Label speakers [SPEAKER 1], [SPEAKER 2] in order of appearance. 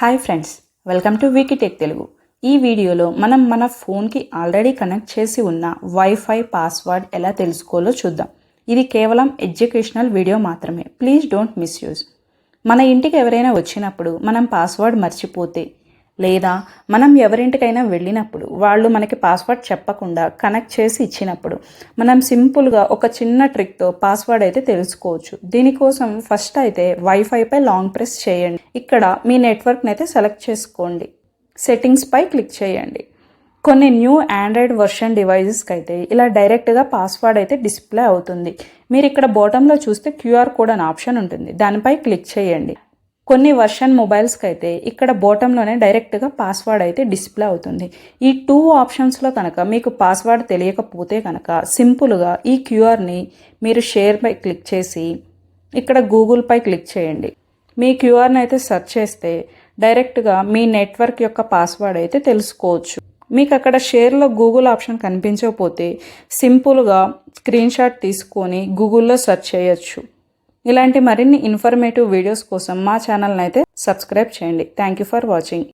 [SPEAKER 1] Hi friends, welcome to Wikitech Telugu. ఈ వీడియోలో మనం మన ఫోన్కి ఆల్రెడీ కనెక్ట్ చేసి ఉన్న వైఫై పాస్వర్డ్ ఎలా తెలుసుకోవాలో చూద్దాం. ఇది కేవలం ఎడ్యుకేషనల్ వీడియో మాత్రమే. Please don't misuse. మన ఇంటికి ఎవరైనా వచ్చినప్పుడు మనం పాస్వర్డ్ మర్చిపోతే లేదా మనం ఎవరింటికైనా వెళ్ళినప్పుడు వాళ్ళు మనకి పాస్వర్డ్ చెప్పకుండా కనెక్ట్ చేసి ఇచ్చినప్పుడు మనం సింపుల్గా ఒక చిన్న ట్రిక్తో పాస్వర్డ్ అయితే తెలుసుకోవచ్చు. దీనికోసం ఫస్ట్ అయితే వైఫైపై లాంగ్ ప్రెస్ చేయండి. ఇక్కడ మీ నెట్వర్క్ని అయితే సెలెక్ట్ చేసుకోండి. సెట్టింగ్స్పై క్లిక్ చేయండి. కొన్ని న్యూ ఆండ్రాయిడ్ వర్షన్ డివైజెస్కి అయితే ఇలా డైరెక్ట్గా పాస్వర్డ్ అయితే డిస్ప్లే అవుతుంది. మీరు ఇక్కడ బాటంలో చూస్తే క్యూఆర్ కోడ్ అనే ఆప్షన్ ఉంటుంది, దానిపై క్లిక్ చేయండి. కొన్ని వర్షన్ మొబైల్స్కి అయితే ఇక్కడ బాటంలోనే డైరెక్ట్గా పాస్వర్డ్ అయితే డిస్ప్లే అవుతుంది. ఈ 2 ఆప్షన్స్లో కనుక మీకు పాస్వర్డ్ తెలియకపోతే కనుక సింపుల్గా ఈ క్యూఆర్ని మీరు షేర్పై క్లిక్ చేసి ఇక్కడ గూగుల్పై క్లిక్ చేయండి. మీ క్యూఆర్ని అయితే సెర్చ్ చేస్తే డైరెక్ట్గా మీ నెట్వర్క్ యొక్క పాస్వర్డ్ అయితే తెలుసుకోవచ్చు. మీకు అక్కడ షేర్లో గూగుల్ ఆప్షన్ కనిపించకపోతే సింపుల్గా స్క్రీన్ షాట్ తీసుకొని గూగుల్లో సెర్చ్ చేయొచ్చు. ఇలాంటి మరిన్ని ఇన్ఫర్మేటివ్ వీడియోస్ కోసం మా ఛానల్ని అయితే సబ్స్క్రైబ్ చేయండి. Thank you for watching.